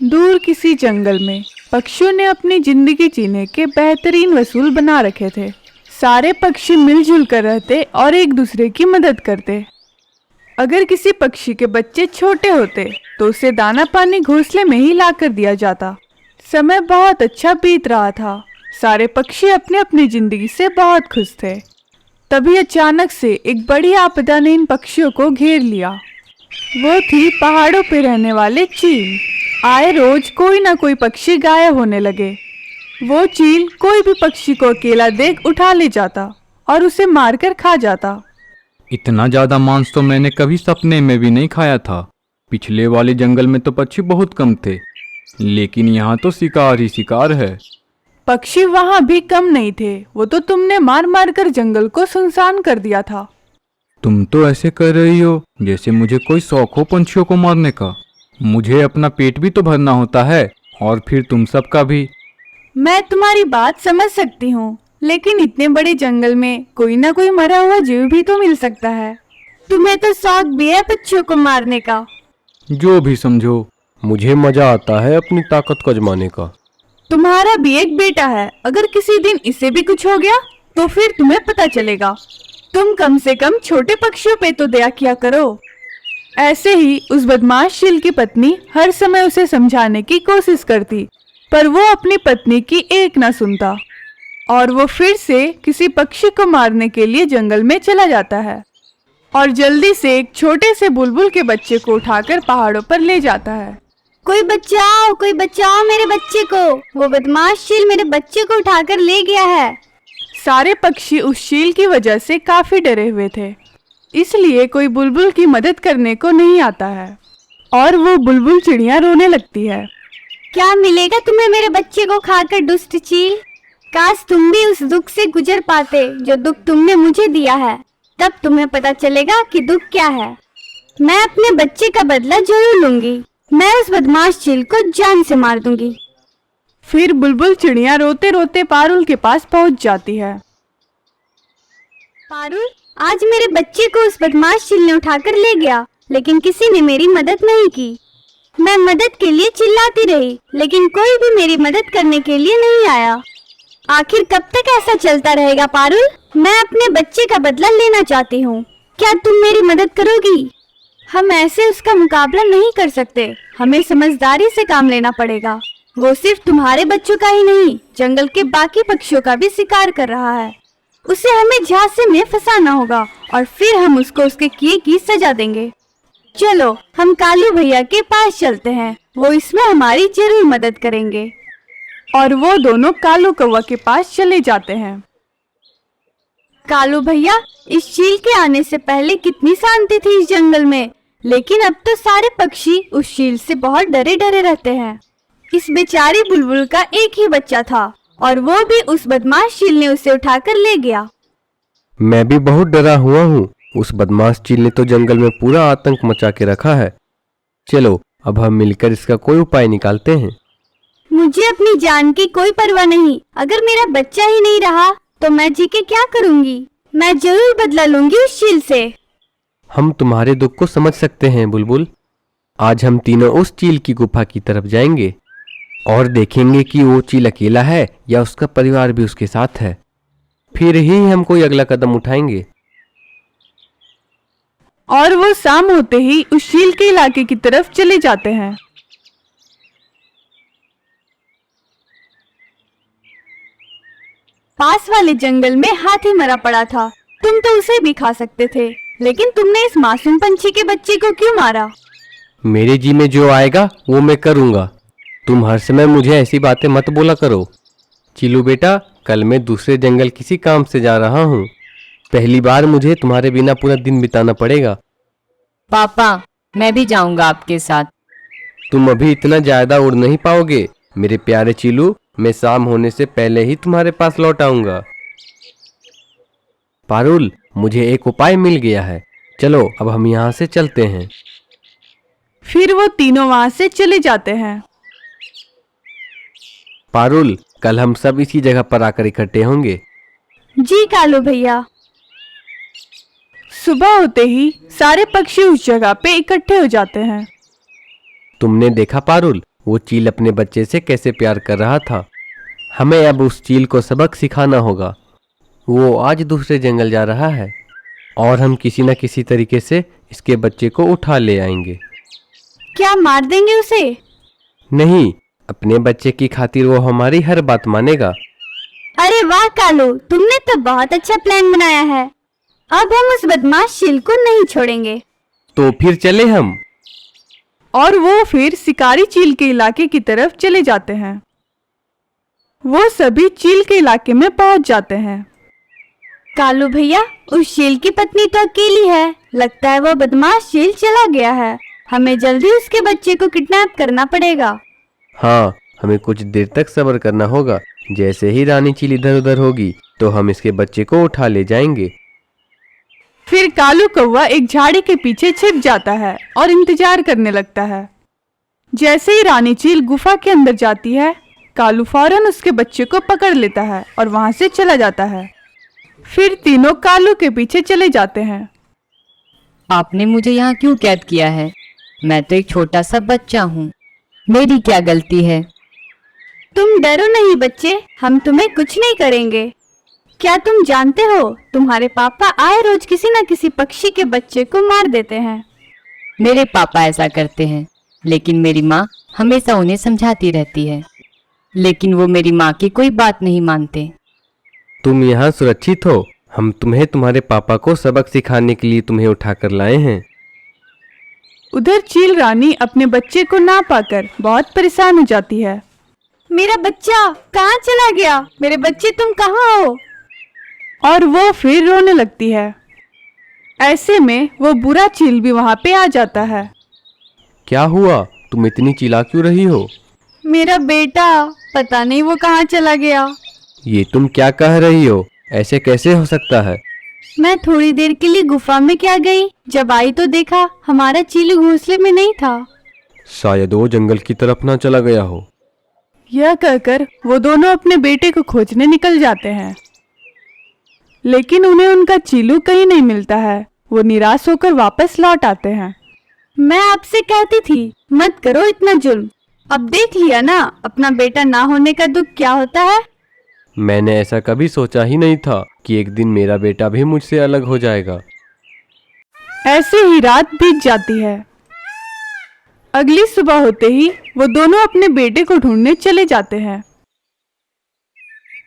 दूर किसी जंगल में पक्षियों ने अपनी जिंदगी जीने के बेहतरीन वसूल बना रखे थे। सारे पक्षी मिलजुल कर रहते और एक दूसरे की मदद करते। अगर किसी पक्षी के बच्चे छोटे होते तो उसे दाना पानी घोंसले में ही ला कर दिया जाता। समय बहुत अच्छा बीत रहा था। सारे पक्षी अपने अपनी जिंदगी से बहुत खुश थे। तभी अचानक से एक बड़ी आपदा ने इन पक्षियों को घेर लिया। वो थी पहाड़ों पे रहने वाले चील। आए रोज कोई ना कोई पक्षी गायब होने लगे। वो चील कोई भी पक्षी को अकेला देख उठा ले जाता और उसे मारकर खा जाता। इतना ज्यादा मांस तो मैंने कभी सपने में भी नहीं खाया था। पिछले वाले जंगल में तो पक्षी बहुत कम थे, लेकिन यहाँ तो शिकार ही शिकार है। पक्षी वहाँ भी कम नहीं थे। वो तो तुमने मार मार कर जंगल को सुनसान कर दिया था। तुम तो ऐसे कर रही हो जैसे मुझे कोई शौक हो पंछियों को मारने का। मुझे अपना पेट भी तो भरना होता है, और फिर तुम सबका भी। मैं तुम्हारी बात समझ सकती हूँ, लेकिन इतने बड़े जंगल में कोई ना कोई मरा हुआ जीव भी तो मिल सकता है। तुम्हें तो शौक भी है पक्षियों को मारने का। जो भी समझो, मुझे मजा आता है अपनी ताकत को आजमाने का। तुम्हारा भी एक बेटा है। अगर किसी दिन इसे भी कुछ हो गया तो फिर तुम्हें पता चलेगा। तुम कम से कम छोटे पक्षियों पे तो दया किया करो। ऐसे ही उस बदमाश चील की पत्नी हर समय उसे समझाने की कोशिश करती, पर वो अपनी पत्नी की एक ना सुनता और वो फिर से किसी पक्षी को मारने के लिए जंगल में चला जाता है और जल्दी से एक छोटे से बुलबुल के बच्चे को उठाकर पहाड़ों पर ले जाता है। कोई बचाओ मेरे बच्चे को। वो बदमाश चील मेरे बच्चे को उठाकर ले गया है। सारे पक्षी उस चील की वजह से काफी डरे हुए थे, इसलिए कोई बुलबुल की मदद करने को नहीं आता है और वो बुलबुल चिड़िया रोने लगती है। क्या मिलेगा तुम्हें मेरे बच्चे को खाकर दुष्ट चील? काश तुम भी उस दुख से गुजर पाते जो दुख तुमने मुझे दिया है। तब तुम्हें पता चलेगा कि दुख क्या है। मैं अपने बच्चे का बदला जरूर लूंगी। मैं उस बदमाश चील को जान से मार दूंगी। फिर बुलबुल चिड़िया रोते रोते पारुल के पास पहुंच जाती है। पारुल, आज मेरे बच्चे को उस बदमाश चील ने उठाकर ले गया, लेकिन किसी ने मेरी मदद नहीं की। मैं मदद के लिए चिल्लाती रही, लेकिन कोई भी मेरी मदद करने के लिए नहीं आया। आखिर कब तक ऐसा चलता रहेगा पारुल? मैं अपने बच्चे का बदला लेना चाहती हूँ। क्या तुम मेरी मदद करोगी? हम ऐसे उसका मुकाबला नहीं कर सकते। हमें समझदारी से काम लेना पड़ेगा। वो सिर्फ तुम्हारे बच्चों का ही नहीं, जंगल के बाकी पक्षियों का भी शिकार कर रहा है। उसे हमें झांसे में फंसाना होगा और फिर हम उसको उसके किए की सजा देंगे। चलो हम कालू भैया के पास चलते हैं, वो इसमें हमारी जरूर मदद करेंगे। और वो दोनों कालू कौवा के पास चले जाते हैं। कालू भैया, इस चील के आने से पहले कितनी शांति थी इस जंगल में, लेकिन अब तो सारे पक्षी उस चील से बहुत डरे डरे रहते हैं। इस बेचारी बुलबुल का एक ही बच्चा था और वो भी उस बदमाश चील ने उसे उठाकर ले गया। मैं भी बहुत डरा हुआ हूँ। उस बदमाश चील ने तो जंगल में पूरा आतंक मचा के रखा है। चलो अब हम मिलकर इसका कोई उपाय निकालते हैं। मुझे अपनी जान की कोई परवाह नहीं। अगर मेरा बच्चा ही नहीं रहा तो मैं जी के क्या करूँगी? मैं जरूर बदला लूंगी उस चील से। हम तुम्हारे दुख को समझ सकते हैं बुलबुल। आज हम तीनों उस चील की गुफा की तरफ जाएंगे और देखेंगे कि वो चील अकेला है या उसका परिवार भी उसके साथ है। फिर ही हम कोई अगला कदम उठाएंगे। और वो शाम होते ही उस चील के इलाके की तरफ चले जाते हैं। पास वाले जंगल में हाथी मरा पड़ा था। तुम तो उसे भी खा सकते थे, लेकिन तुमने इस मासूम पंछी के बच्चे को क्यों मारा? मेरे जी में जो आएगा वो मैं करूँगा। तुम हर समय मुझे ऐसी बातें मत बोला करो। चिलू बेटा, कल मैं दूसरे जंगल किसी काम से जा रहा हूँ। पहली बार मुझे तुम्हारे बिना पूरा दिन बिताना पड़ेगा। पापा, मैं भी जाऊंगा आपके साथ। तुम अभी इतना ज्यादा उड़ नहीं पाओगे मेरे प्यारे चिलू। मैं शाम होने से पहले ही तुम्हारे पास लौट आऊंगा। पारुल, मुझे एक उपाय मिल गया है। चलो अब हम यहाँ से चलते हैं। फिर वो तीनों वहां से चले जाते हैं। पारुल, कल हम सब इसी जगह पर आकर इकट्ठे होंगे। जी कालू भैया। सुबह होते ही सारे पक्षी उस जगह पे इकट्ठे हो जाते हैं। तुमने देखा पारुल, वो चील अपने बच्चे से कैसे प्यार कर रहा था। हमें अब उस चील को सबक सिखाना होगा। वो आज दूसरे जंगल जा रहा है और हम किसी न किसी तरीके से इसके बच्चे को उठा ले आएंगे। क्या मार देंगे उसे? नहीं, अपने बच्चे की खातिर वो हमारी हर बात मानेगा। अरे वाह कालू, तुमने तो बहुत अच्छा प्लान बनाया है। अब हम उस बदमाश चील को नहीं छोड़ेंगे। तो फिर चले हम। और वो फिर शिकारी चील के इलाके की तरफ चले जाते हैं। वो सभी चील के इलाके में पहुंच जाते हैं। कालू भैया, उस चील की पत्नी तो अकेली है। लगता है वो बदमाश चील चला गया है। हमें जल्दी उसके बच्चे को किडनैप करना पड़ेगा। हाँ, हमें कुछ देर तक सब्र करना होगा। जैसे ही रानी चील इधर उधर होगी तो हम इसके बच्चे को उठा ले जाएंगे। फिर कालू कौवा एक झाड़ी के पीछे छिप जाता है और इंतजार करने लगता है। जैसे ही रानी चील गुफा के अंदर जाती है, कालू फौरन उसके बच्चे को पकड़ लेता है और वहां से चला जाता है। फिर तीनों कालू के पीछे चले जाते हैं। आपने मुझे यहाँ क्यों कैद किया है? मैं तो एक छोटा सा बच्चा हूँ। मेरी क्या गलती है? तुम डरो नहीं बच्चे, हम तुम्हें कुछ नहीं करेंगे। क्या तुम जानते हो, तुम्हारे पापा आए रोज किसी न किसी पक्षी के बच्चे को मार देते हैं। मेरे पापा ऐसा करते हैं, लेकिन मेरी माँ हमेशा उन्हें समझाती रहती है। लेकिन वो मेरी माँ की कोई बात नहीं मानते। तुम यहाँ सुरक्षित हो। हम तुम्हें तुम्हारे पापा को सबक सिखाने के लिए तुम्हें उठाकर लाए हैं। उधर चील रानी अपने बच्चे को ना पाकर बहुत परेशान हो जाती है। मेरा बच्चा कहाँ चला गया? मेरे बच्चे तुम कहाँ हो? और वो फिर रोने लगती है। ऐसे में वो बुरा चील भी वहां पे आ जाता है। क्या हुआ? तुम इतनी चिल्ला क्यों रही हो? मेरा बेटा, पता नहीं वो कहाँ चला गया। ये तुम क्या कह रही हो? ऐसे कैसे हो सकता है? मैं थोड़ी देर के लिए गुफा में क्या गई, जब आई तो देखा हमारा चीलू घोंसले में नहीं था। शायद वो जंगल की तरफ ना चला गया हो। यह कहकर वो दोनों अपने बेटे को खोजने निकल जाते हैं, लेकिन उन्हें उनका चीलू कहीं नहीं मिलता है। वो निराश होकर वापस लौट आते हैं। मैं आपसे कहती थी मत करो इतना जुल्म। अब देख लिया ना, अपना बेटा ना होने का दुख क्या होता है। मैंने ऐसा कभी सोचा ही नहीं था कि एक दिन मेरा बेटा भी मुझसे अलग हो जाएगा। ऐसे ही रात बीत जाती है। अगली सुबह होते ही वो दोनों अपने बेटे को ढूंढने चले जाते हैं।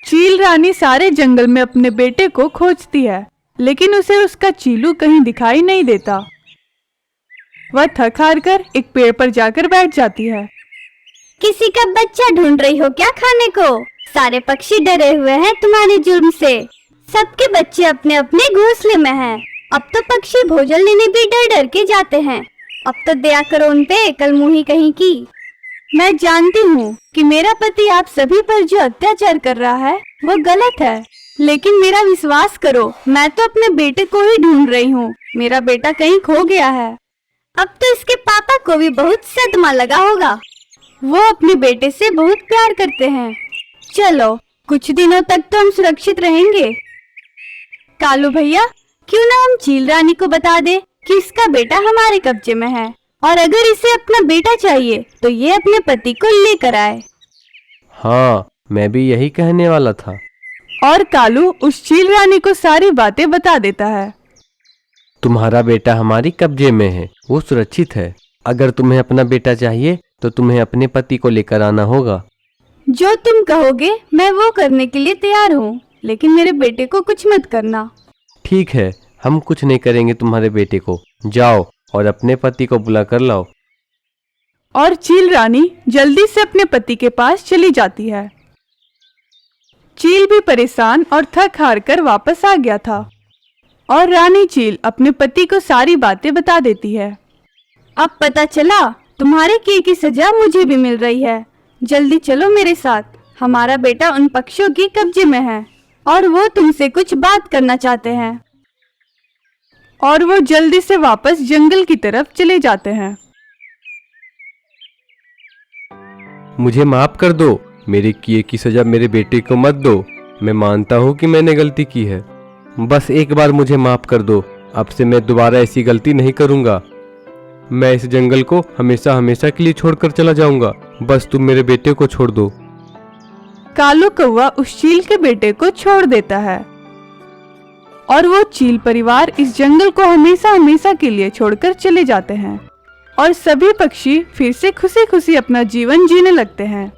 चील रानी सारे जंगल में अपने बेटे को खोजती है, लेकिन उसे उसका चीलू कहीं दिखाई नहीं देता। वह थक हार कर एक पेड़ पर जाकर बैठ जाती है। किसी का बच्चा ढूंढ रही हो क्या खाने को? सारे पक्षी डरे हुए हैं तुम्हारे जुल्म से। सबके बच्चे अपने अपने घोंसले में हैं। अब तो पक्षी भोजन लेने भी डर डर के जाते हैं। अब तो दया करो उन पे, कलमुही कहीं की। मैं जानती हूँ कि मेरा पति आप सभी पर जो अत्याचार कर रहा है वो गलत है, लेकिन मेरा विश्वास करो, मैं तो अपने बेटे को ही ढूंढ रही हूँ। मेरा बेटा कहीं खो गया है। अब तो इसके पापा को भी बहुत सदमा लगा होगा। वो अपने बेटे से बहुत प्यार करते हैं। चलो, कुछ दिनों तक तो हम सुरक्षित रहेंगे। कालू भैया, क्यों ना हम चील रानी को बता दे कि इसका बेटा हमारे कब्जे में है, और अगर इसे अपना बेटा चाहिए तो ये अपने पति को लेकर आए। हाँ, मैं भी यही कहने वाला था। और कालू उस चील रानी को सारी बातें बता देता है। तुम्हारा बेटा हमारी कब्जे में है, वो सुरक्षित है। अगर तुम्हें अपना बेटा चाहिए तो तुम्हें अपने पति को लेकर आना होगा। जो तुम कहोगे मैं वो करने के लिए तैयार हूँ, लेकिन मेरे बेटे को कुछ मत करना। ठीक है, हम कुछ नहीं करेंगे तुम्हारे बेटे को। जाओ और अपने पति को बुला कर लाओ। और चील रानी जल्दी से अपने पति के पास चली जाती है। चील भी परेशान और थक हार कर वापस आ गया था, और रानी चील अपने पति को सारी बातें बता देती है। अब पता चला तुम्हारे किए की सजा मुझे भी मिल रही है। जल्दी चलो मेरे साथ। हमारा बेटा उन पक्षियों के कब्जे में है और वो तुमसे कुछ बात करना चाहते हैं। और वो जल्दी से वापस जंगल की तरफ चले जाते हैं। मुझे माफ कर दो। मेरे किए की सजा मेरे बेटे को मत दो। मैं मानता हूँ कि मैंने गलती की है। बस एक बार मुझे माफ कर दो। अब से मैं दोबारा ऐसी गलती नहीं करूँगा। मैं इस जंगल को हमेशा हमेशा के लिए छोड़कर चला जाऊंगा। बस तुम मेरे बेटे को छोड़ दो। कालू कौवा उस चील के बेटे को छोड़ देता है और वो चील परिवार इस जंगल को हमेशा हमेशा के लिए छोड़कर चले जाते हैं और सभी पक्षी फिर से खुशी खुशी अपना जीवन जीने लगते हैं।